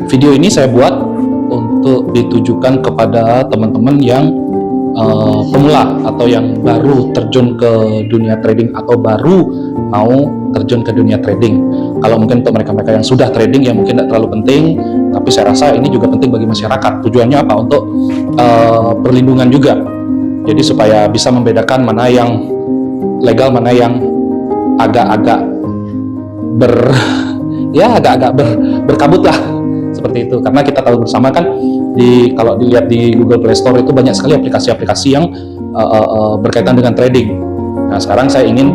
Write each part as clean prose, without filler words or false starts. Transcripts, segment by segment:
Video ini saya buat untuk ditujukan kepada teman-teman yang pemula atau yang baru terjun ke dunia trading atau baru mau terjun ke dunia trading. Kalau mungkin untuk mereka-mereka yang sudah trading ya mungkin tidak terlalu penting, tapi saya rasa ini juga penting bagi masyarakat. Tujuannya apa? Untuk perlindungan juga. Jadi supaya bisa membedakan mana yang legal, mana yang agak-agak berkabut lah, seperti itu. Karena kita tahu bersama kan, kalau dilihat di Google Play Store itu banyak sekali aplikasi-aplikasi yang berkaitan dengan trading. Nah, sekarang saya ingin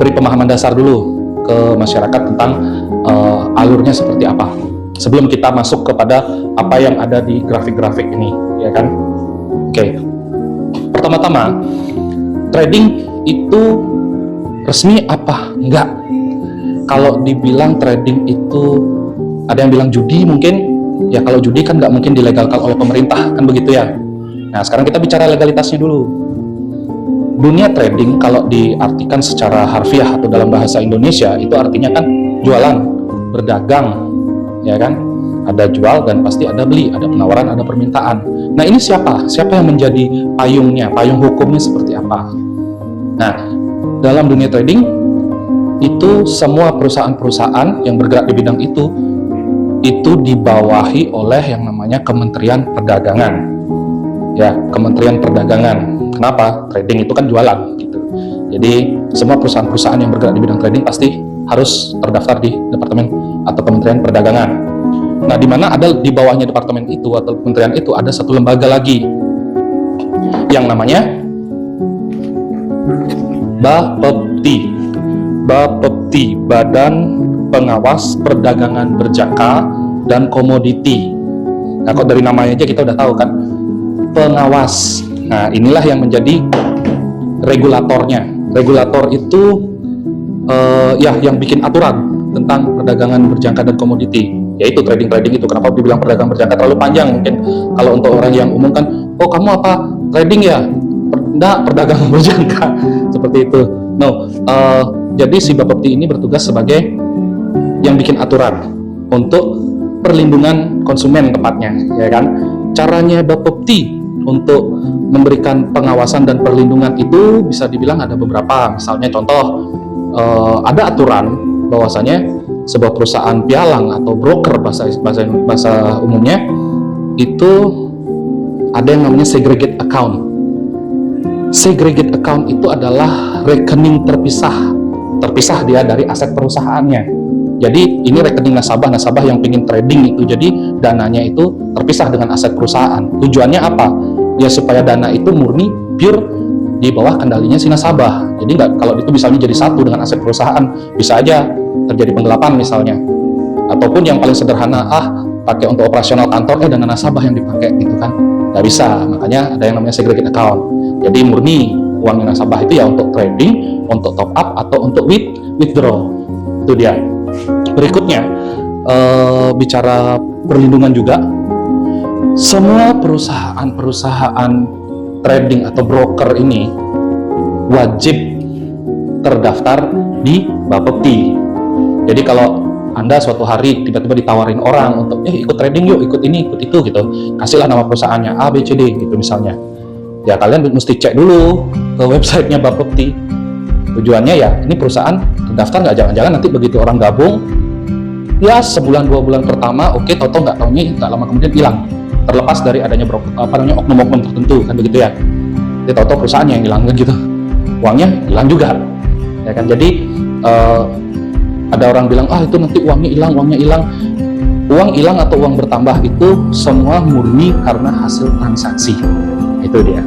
beri pemahaman dasar dulu ke masyarakat tentang alurnya seperti apa, sebelum kita masuk kepada apa yang ada di grafik-grafik ini, ya kan? Oke. Pertama-tama, trading itu resmi apa? Enggak. Kalau dibilang trading itu, ada yang bilang judi mungkin, ya kalau judi kan nggak mungkin dilegalkan oleh pemerintah, kan begitu ya. Nah, sekarang kita bicara legalitasnya dulu. Dunia trading kalau diartikan secara harfiah atau dalam bahasa Indonesia, itu artinya kan jualan, berdagang, ya kan? Ada jual dan pasti ada beli, ada penawaran, ada permintaan. Nah, ini siapa? Siapa yang menjadi payungnya? Payung hukumnya seperti apa? Nah, dalam dunia trading, itu semua perusahaan-perusahaan yang bergerak di bidang itu dibawahi oleh yang namanya Kementerian Perdagangan. Ya, Kementerian Perdagangan. Kenapa? Trading itu kan jualan gitu. Jadi semua perusahaan-perusahaan yang bergerak di bidang trading pasti harus terdaftar di Departemen atau Kementerian Perdagangan. Nah, di mana ada di bawahnya departemen itu atau kementerian itu ada satu lembaga lagi yang namanya Bapepti. Bapepti, Badan Pengawas Perdagangan Berjangka dan Komoditi. Nah, kok dari namanya aja kita udah tahu kan, pengawas. Nah, inilah yang menjadi regulatornya. Regulator itu yang bikin aturan tentang perdagangan berjangka dan komoditi, yaitu trading itu. Kenapa dibilang perdagangan berjangka? Terlalu panjang mungkin kalau untuk orang yang umum kan, oh kamu apa? Trading ya? Enggak, perdagangan berjangka. Seperti itu. No, jadi si Bapepti ini bertugas sebagai yang bikin aturan untuk perlindungan konsumen tepatnya, ya kan? Caranya Bapepti untuk memberikan pengawasan dan perlindungan itu bisa dibilang ada beberapa. Misalnya contoh, ada aturan bahwasanya sebuah perusahaan pialang atau broker bahasa umumnya itu ada yang namanya segregate account. Segregate account itu adalah rekening terpisah dia dari aset perusahaannya. Jadi ini rekening nasabah yang pengen trading itu, jadi dananya itu terpisah dengan aset perusahaan. Tujuannya apa? Ya supaya dana itu murni pure di bawah kendalinya si nasabah. Jadi nggak, kalau itu misalnya jadi satu dengan aset perusahaan, bisa aja terjadi penggelapan misalnya. Ataupun yang paling sederhana, pakai untuk operasional kantor, dana nasabah yang dipakai gitu kan. Nggak bisa, makanya ada yang namanya segregate account. Jadi murni uangnya nasabah itu ya untuk trading, untuk top up, atau untuk withdraw. Itu dia. Berikutnya, bicara perlindungan juga, semua perusahaan trading atau broker ini wajib terdaftar di Bapepti. Jadi kalau Anda suatu hari tiba-tiba ditawarin orang untuk ikut trading yuk, ikut ini, ikut itu gitu, kasihlah nama perusahaannya A, B, C, D gitu misalnya. Ya kalian mesti cek dulu ke websitenya Bapepti. Tujuannya ya ini perusahaan terdaftar nggak, jangan-jangan nanti begitu orang gabung ya sebulan 2 bulan pertama oke, tau-tau nggak taunya nggak lama kemudian hilang, terlepas dari adanya oknum-oknum tertentu kan begitu ya. Jadi tau-tau perusahaan yang hilang kan gitu, uangnya hilang juga ya kan. Jadi ada orang bilang itu nanti uangnya hilang. Uang hilang atau uang bertambah itu semua murni karena hasil transaksi. Itu dia.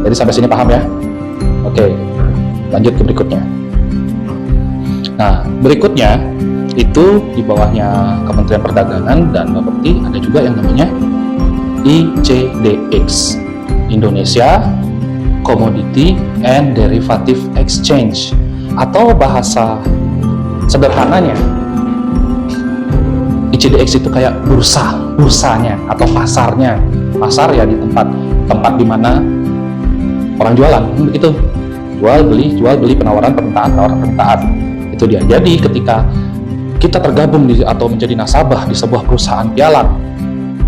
Jadi sampai sini paham ya? Oke, lanjut ke berikutnya. Nah, berikutnya itu di bawahnya Kementerian Perdagangan dan Bapepti ada juga yang namanya ICDX, Indonesia Commodity and Derivative Exchange, atau bahasa sederhananya ICDX itu kayak bursanya atau pasarnya. Pasar ya di tempat di mana orang jualan, begitu. Jual beli, penawaran permintaan. Itu dia. Jadi ketika kita tergabung atau menjadi nasabah di sebuah perusahaan pialang,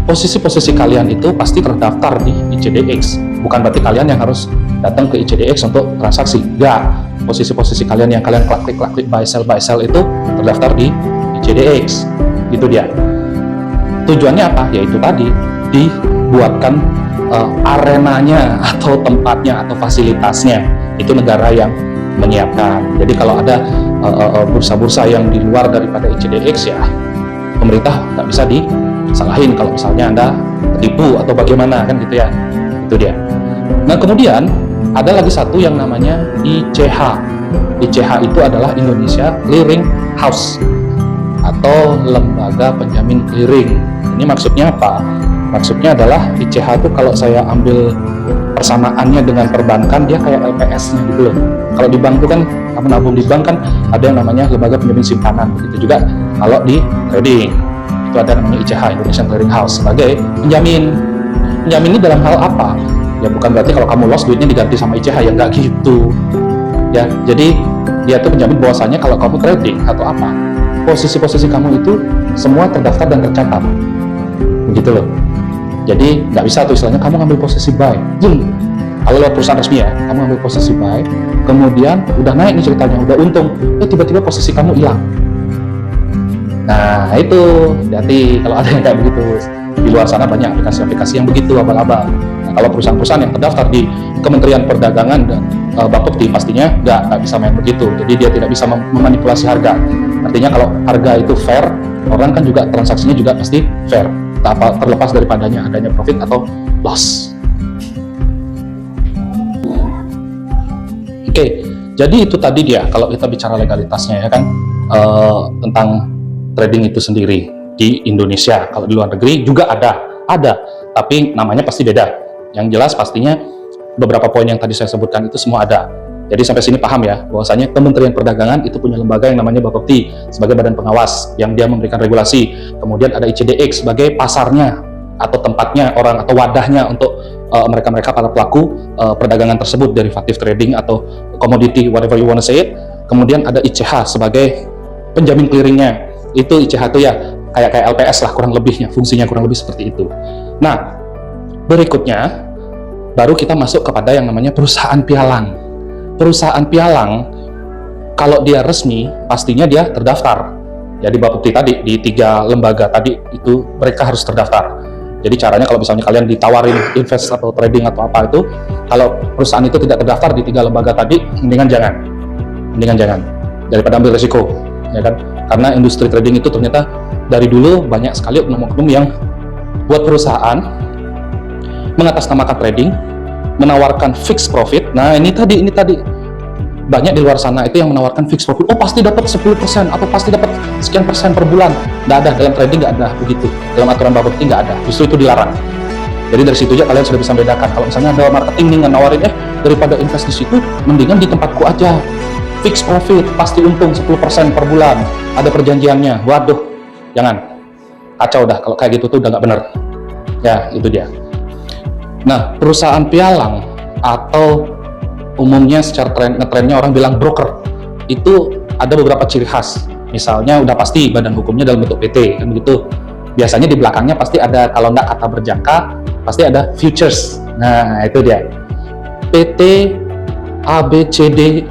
posisi-posisi kalian itu pasti terdaftar di ICDX. Bukan berarti kalian yang harus datang ke ICDX untuk transaksi. Enggak. Posisi-posisi kalian yang kalian klik buy sell itu terdaftar di ICDX. Gitu dia. Tujuannya apa? Yaitu tadi dibuatkan arenanya atau tempatnya atau fasilitasnya. Itu negara yang menyiapkan. Jadi kalau ada bursa-bursa yang di luar daripada ICDX, ya pemerintah nggak bisa disalahin kalau misalnya Anda tipu atau bagaimana, kan gitu ya. Itu dia. Nah, kemudian ada lagi satu yang namanya ICH. ICH itu adalah Indonesia Clearing House atau lembaga penjamin clearing. Ini maksudnya apa? Maksudnya adalah ICH itu kalau saya ambil persamaannya dengan perbankan, dia kayak LPS-nya gitu loh. Kalau di bank itu kan, kamu nabung di bank kan ada yang namanya lembaga penjamin simpanan. Begitu juga kalau di trading, itu ada namanya ICH, Indonesian Clearing House, sebagai penjamin. Penjamin ini dalam hal apa? Ya bukan berarti kalau kamu loss duitnya diganti sama ICH, ya nggak gitu. Ya, jadi dia tuh penjamin bahwasanya kalau kamu trading atau apa, posisi-posisi kamu itu semua terdaftar dan tercatat. Begitu loh. Jadi nggak bisa tuh istilahnya kamu ngambil posisi buy. Kalau lewat perusahaan resmi ya, kamu ambil posisi buy, kemudian udah naik nih ceritanya, udah untung, tiba-tiba posisi kamu hilang. Nah itu, hati-hati kalau ada yang kayak begitu. Di luar sana banyak aplikasi-aplikasi yang begitu, abal-abal. Nah, kalau perusahaan-perusahaan yang terdaftar di Kementerian Perdagangan dan Bapepti pastinya nggak bisa main begitu. Jadi dia tidak bisa memanipulasi harga. Artinya kalau harga itu fair, orang kan juga transaksinya juga pasti fair, terlepas daripadanya adanya profit atau loss. Oke, jadi itu tadi dia kalau kita bicara legalitasnya ya kan, tentang trading itu sendiri di Indonesia. Kalau di luar negeri juga ada, tapi namanya pasti beda. Yang jelas pastinya beberapa poin yang tadi saya sebutkan itu semua ada. Jadi sampai sini paham ya, bahwasanya Kementerian Perdagangan itu punya lembaga yang namanya Bapepti sebagai badan pengawas yang dia memberikan regulasi. Kemudian ada ICDX sebagai pasarnya atau tempatnya orang atau wadahnya untuk mereka-mereka para pelaku perdagangan tersebut, derivatif trading atau commodity, whatever you wanna say it. Kemudian ada ICH sebagai penjamin clearingnya. Itu ICH itu ya kayak LPS lah kurang lebihnya, fungsinya kurang lebih seperti itu. Nah, berikutnya baru kita masuk kepada yang namanya perusahaan pialang. Perusahaan pialang kalau dia resmi pastinya dia terdaftar. Jadi Bapepti tadi di 3 lembaga tadi itu mereka harus terdaftar. Jadi caranya kalau misalnya kalian ditawarin invest atau trading atau apa itu, kalau perusahaan itu tidak terdaftar di 3 lembaga tadi, mendingan jangan daripada ambil resiko, ya kan? Karena industri trading itu ternyata dari dulu banyak sekali oknum-oknum yang buat perusahaan mengatasnamakan trading, menawarkan fixed profit. Nah ini tadi banyak di luar sana itu yang menawarkan fixed profit. Oh pasti dapat 10% atau pasti dapat sekian persen per bulan. Nggak ada, dalam trading nggak ada begitu. Dalam aturan Bapepti nggak ada. Justru itu dilarang. Jadi dari situ aja kalian sudah bisa bedakan. Kalau misalnya ada marketing nih nawarin daripada invest di situ, mendingan di tempatku aja. Fixed profit, pasti untung 10% per bulan. Ada perjanjiannya. Waduh, jangan. Kacau dah kalau kayak gitu tuh udah nggak bener. Ya, itu dia. Nah, perusahaan pialang atau umumnya secara ngetrennya orang bilang broker, itu ada beberapa ciri khas. Misalnya udah pasti badan hukumnya dalam bentuk PT, kan begitu. Biasanya di belakangnya pasti ada, kalau nggak kata berjangka, pasti ada futures. Nah, itu dia. PT ABCD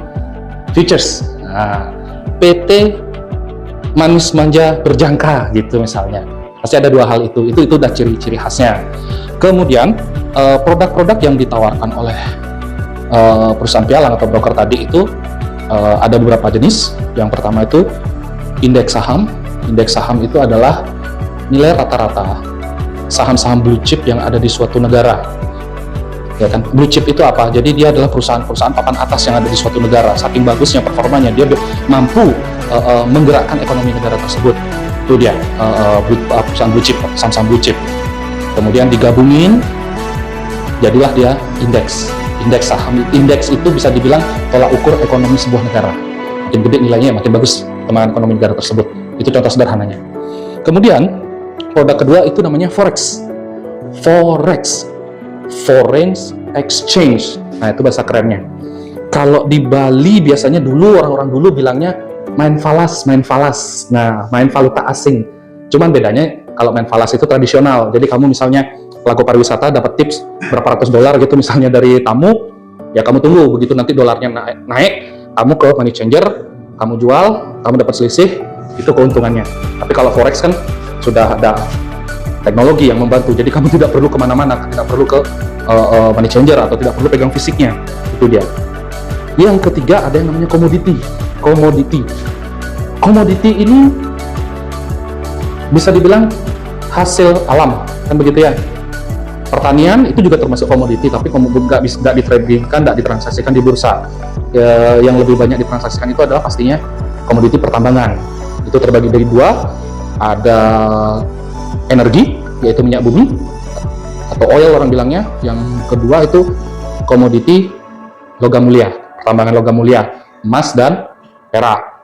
Futures. Nah, PT manis manja berjangka gitu misalnya. Pasti ada 2 hal itu. Itu udah ciri-ciri khasnya. Kemudian produk-produk yang ditawarkan oleh perusahaan pialang atau broker tadi itu ada beberapa jenis. Yang pertama itu indeks saham. Indeks saham itu adalah nilai rata-rata saham-saham blue chip yang ada di suatu negara. Ya kan, blue chip itu apa? Jadi dia adalah perusahaan-perusahahan papan atas yang ada di suatu negara. Saking bagusnya performanya, dia mampu menggerakkan ekonomi negara tersebut. Itu dia perusahaan blue chip, saham-saham blue chip. Kemudian digabungin, jadilah dia indeks saham. Indeks itu bisa dibilang tolak ukur ekonomi sebuah negara. Makin gede nilainya, makin bagus perkembangan ekonomi negara tersebut. Itu contoh sederhananya. Kemudian produk kedua itu namanya forex, foreign exchange. Nah itu bahasa kerennya. Kalau di Bali biasanya dulu orang-orang dulu bilangnya main falas. Nah, main valuta asing. Cuman bedanya kalau main falas itu tradisional. Jadi kamu misalnya pelaku pariwisata dapat tips berapa ratus dolar gitu misalnya dari tamu, ya kamu tunggu begitu nanti dolarnya naik, kamu ke money changer, kamu jual, kamu dapat selisih, itu keuntungannya. Tapi kalau forex kan sudah ada teknologi yang membantu, jadi kamu tidak perlu kemana-mana, tidak perlu ke money changer atau tidak perlu pegang fisiknya. Itu dia. Yang ketiga ada yang namanya komoditi. Komoditi ini bisa dibilang hasil alam, kan begitu ya. Pertanian itu juga termasuk komoditi, tapi nggak ditradingkan, nggak ditransaksikan di bursa. Yang lebih banyak ditransaksikan itu adalah pastinya komoditi pertambangan. Itu terbagi dari dua, ada energi, yaitu minyak bumi, atau oil orang bilangnya. Yang kedua itu komoditi logam mulia, pertambangan logam mulia, emas dan perak.